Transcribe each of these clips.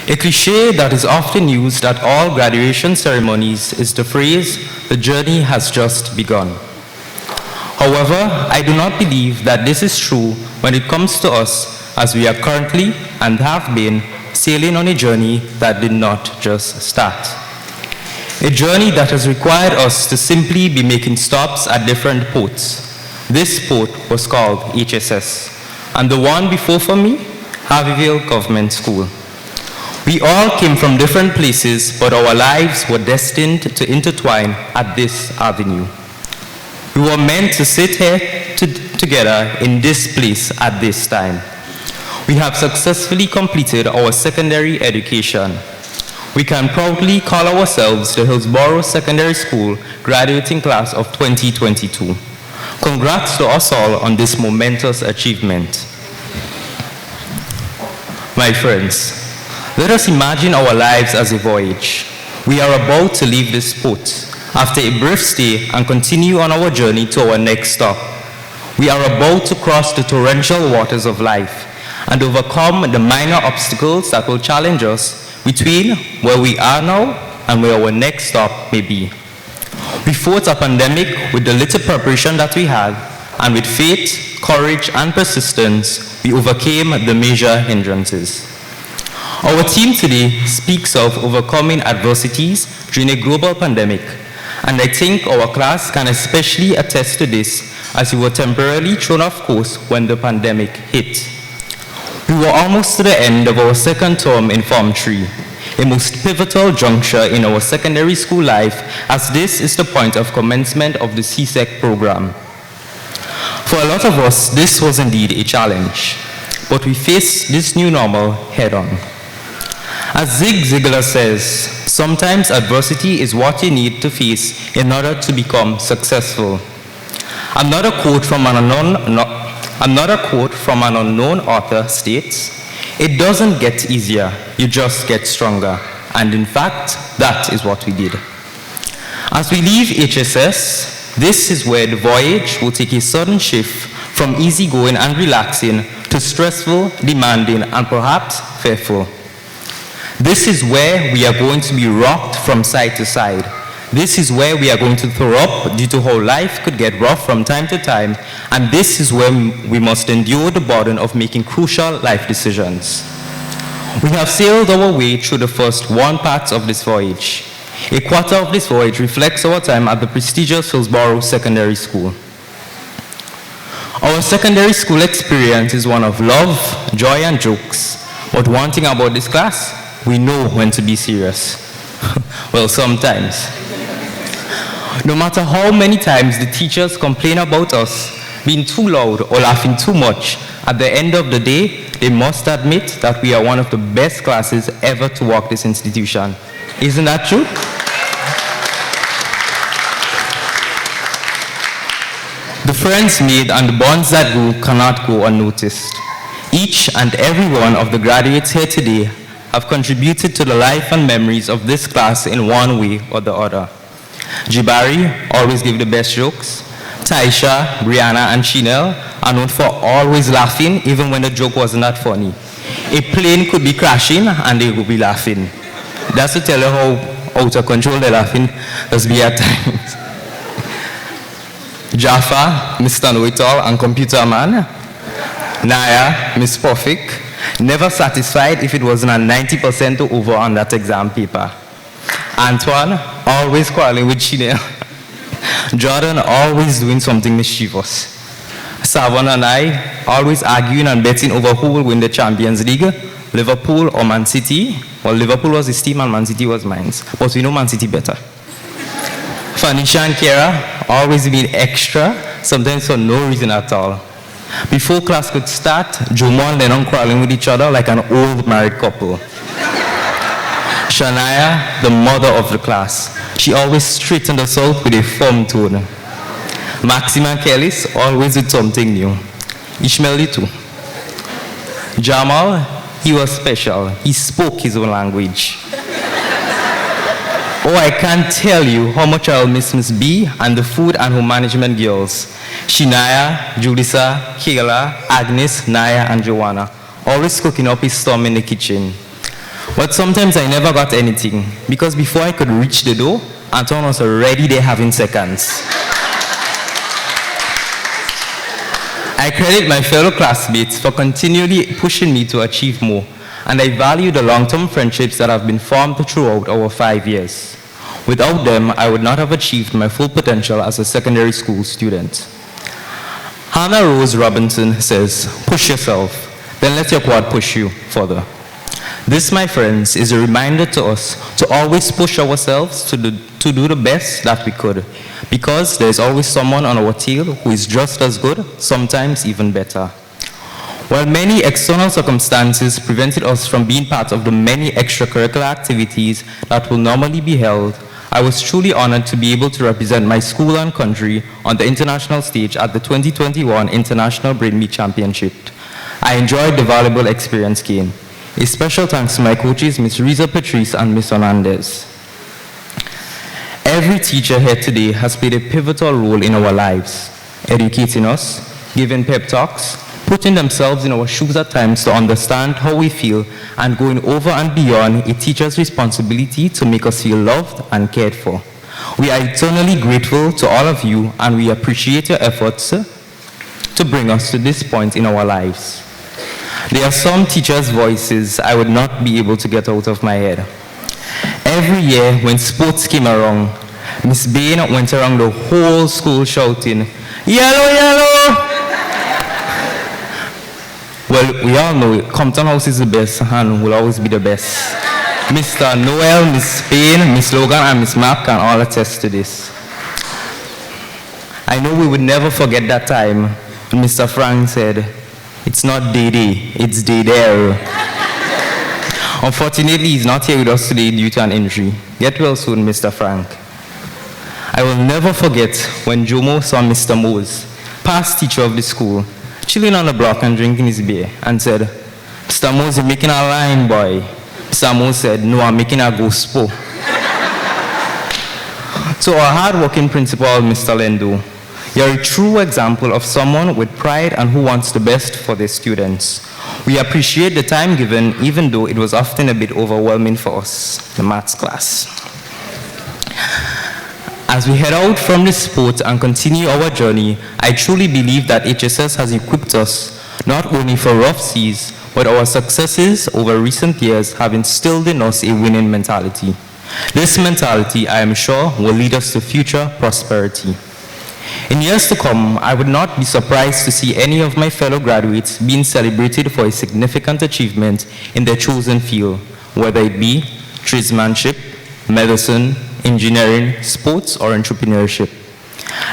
A cliché that is often used at all graduation ceremonies is the phrase, "The journey has just begun." However, I do not believe that this is true when it comes to us, as we are currently and have been sailing on a journey that did not just start. A journey that has required us to simply be making stops at different ports. This port was called HSS, and the one before for me, Harveyville Government School. We all came from different places, but our lives were destined to intertwine at this avenue. We were meant to sit here together in this place at this time. We have successfully completed our secondary education. We can proudly call ourselves the Hillsborough Secondary School graduating class of 2022. Congrats to us all on this momentous achievement. My friends, let us imagine our lives as a voyage. We are about to leave this port after a brief stay and continue on our journey to our next stop. We are about to cross the torrential waters of life and overcome the minor obstacles that will challenge us between where we are now and where our next stop may be. We fought a pandemic with the little preparation that we had, and with faith, courage, and persistence, we overcame the major hindrances. Our team today speaks of overcoming adversities during a global pandemic, and I think our class can especially attest to this, as we were temporarily thrown off course when the pandemic hit. We were almost to the end of our second term in Form 3, a most pivotal juncture in our secondary school life, as this is the point of commencement of the CSEC program. For a lot of us, this was indeed a challenge, but we faced this new normal head-on. As Zig Ziglar says, sometimes adversity is what you need to face in order to become successful. Another quote from an unknown author states, "It doesn't get easier, you just get stronger." And in fact, that is what we did. As we leave HSS, this is where the voyage will take a sudden shift from easygoing and relaxing to stressful, demanding, and perhaps fearful. This is where we are going to be rocked from side to side. This is where we are going to throw up due to how life could get rough from time to time, and this is where we must endure the burden of making crucial life decisions. We have sailed our way through the first one part of this voyage. A quarter of this voyage reflects our time at the prestigious Hillsborough Secondary School. Our secondary school experience is one of love, joy, and jokes, but one thing about this class, we know when to be serious. Well, sometimes. No matter how many times the teachers complain about us being too loud or laughing too much, at the end of the day, they must admit that we are one of the best classes ever to walk this institution. Isn't that true? The friends made and the bonds that grew cannot go unnoticed. Each and every one of the graduates here today have contributed to the life and memories of this class in one way or the other. Jibari always gave the best jokes. Taisha, Brianna, and Chinelle are known for always laughing even when the joke wasn't that funny. A plane could be crashing and they would be laughing. That's to tell you how out of control the laughing does be at times. Jaffa, Mr. Know-it-all and Computer Man. Naya, Miss Perfect, never satisfied if it wasn't a 90% or over on that exam paper. Antoine, always quarreling with Chinelle. Jordan, always doing something mischievous. Savon and I, always arguing and betting over who will win the Champions League, Liverpool or Man City. Well, Liverpool was his team and Man City was mine, but we know Man City better. Fanisha and Kara, always being extra, sometimes for no reason at all. Before class could start, Jomo and Lennon quarreling with each other like an old married couple. Shania, the mother of the class, she always straightened us out with a firm tone. Maxima and Kelly's always with something new. Ishmael too. Jamal, he was special. He spoke his own language. Oh, I can't tell you how much I'll miss Miss B and the food and home management girls. Shinaya, Julissa, Kayla, Agnes, Naya, and Joanna, always cooking up a storm in the kitchen. But sometimes I never got anything because before I could reach the door, Anton was already there having seconds. I credit my fellow classmates for continually pushing me to achieve more, and I value the long-term friendships that have been formed throughout our 5 years. Without them, I would not have achieved my full potential as a secondary school student. Hannah Rose Robinson says, "Push yourself, then let your quad push you further." This, my friends, is a reminder to us to always push ourselves to do the best that we could, because there is always someone on our tail who is just as good, sometimes even better. While many external circumstances prevented us from being part of the many extracurricular activities that will normally be held, I was truly honored to be able to represent my school and country on the international stage at the 2021 International Brain Meet Championship. I enjoyed the valuable experience gained. A special thanks to my coaches, Ms. Riza Patrice and Ms. Hernandez. Every teacher here today has played a pivotal role in our lives, educating us, giving pep talks, putting themselves in our shoes at times to understand how we feel, and going over and beyond a teacher's responsibility to make us feel loved and cared for. We are eternally grateful to all of you, and we appreciate your efforts to bring us to this point in our lives. There are some teachers' voices I would not be able to get out of my head. Every year when sports came around, Miss Bain went around the whole school shouting, "Yellow, yellow!" Well, we all know it. Compton House is the best and will always be the best. Mr. Noel, Miss Bain, Miss Logan, and Miss Mapp can all attest to this. I know we would never forget that time when Mr. Frank said, "It's not day-day, it's day-there." Unfortunately, he's not here with us today due to an injury. Get well soon, Mr. Frank. I will never forget when Jomo saw Mr. Mose, past teacher of the school, chilling on the block and drinking his beer, and said, "Mr. Mose, you're making a line, boy." Mr. Mose said, "No, I'm making a gospel." To our hard-working principal, Mr. Lendo, you're a true example of someone with pride and who wants the best for their students. We appreciate the time given, even though it was often a bit overwhelming for us, the maths class. As we head out from this sport and continue our journey, I truly believe that HSS has equipped us not only for rough seas, but our successes over recent years have instilled in us a winning mentality. This mentality, I am sure, will lead us to future prosperity. In years to come, I would not be surprised to see any of my fellow graduates being celebrated for a significant achievement in their chosen field, whether it be tradesmanship, medicine, engineering, sports, or entrepreneurship.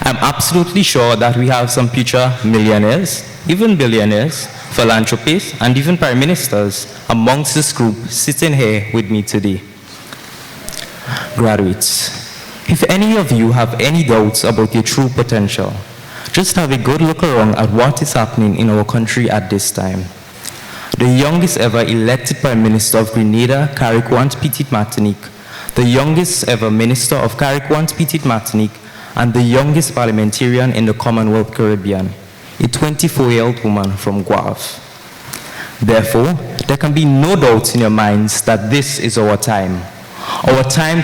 I'm absolutely sure that we have some future millionaires, even billionaires, philanthropists, and even prime ministers amongst this group sitting here with me today. Graduates, if any of you have any doubts about your true potential, just have a good look around at what is happening in our country at this time. The youngest ever elected Prime Minister of Grenada, Carriquant Petit-Martinique, the youngest ever Minister of Carriquant Petit-Martinique, and the youngest parliamentarian in the Commonwealth Caribbean, a 24-year-old woman from Guave. Therefore, there can be no doubt in your minds that this is our time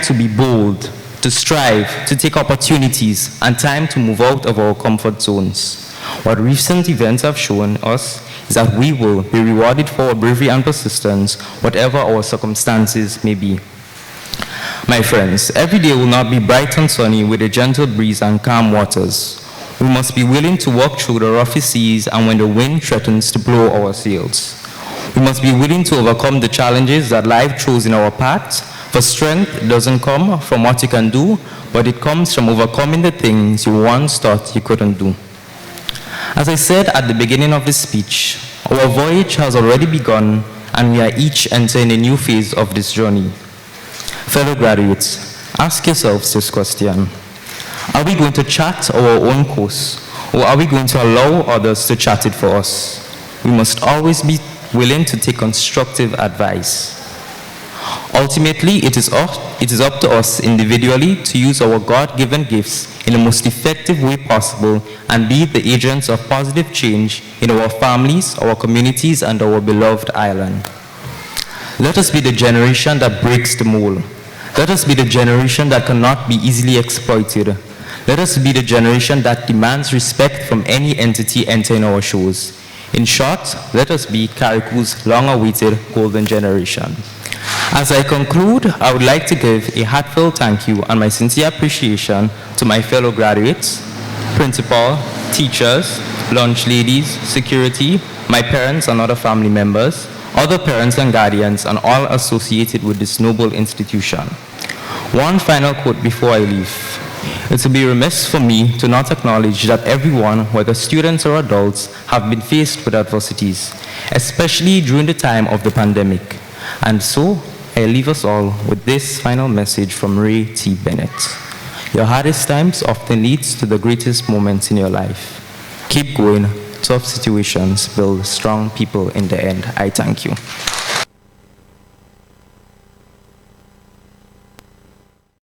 to be bold, to strive, to take opportunities, and time to move out of our comfort zones. What recent events have shown us is that we will be rewarded for our bravery and persistence, whatever our circumstances may be. My friends, every day will not be bright and sunny with a gentle breeze and calm waters. We must be willing to walk through the roughest seas and when the wind threatens to blow our sails. We must be willing to overcome the challenges that life throws in our path, for strength doesn't come from what you can do, but it comes from overcoming the things you once thought you couldn't do. As I said at the beginning of this speech, our voyage has already begun and we are each entering a new phase of this journey. Fellow graduates, ask yourselves this question. Are we going to chart our own course, or are we going to allow others to chart it for us? We must always be willing to take constructive advice. Ultimately, it is up to us individually to use our God-given gifts in the most effective way possible and be the agents of positive change in our families, our communities, and our beloved island. Let us be the generation that breaks the mold. Let us be the generation that cannot be easily exploited. Let us be the generation that demands respect from any entity entering our shores. In short, let us be Carrickou's long-awaited golden generation. As I conclude, I would like to give a heartfelt thank you and my sincere appreciation to my fellow graduates, principal, teachers, lunch ladies, security, my parents and other family members, other parents and guardians, and all associated with this noble institution. One final quote before I leave. It would be remiss for me to not acknowledge that everyone, whether students or adults, have been faced with adversities, especially during the time of the pandemic. And so, I leave us all with this final message from Ray T. Bennett. Your hardest times often leads to the greatest moments in your life. Keep going. Tough situations build strong people in the end. I thank you.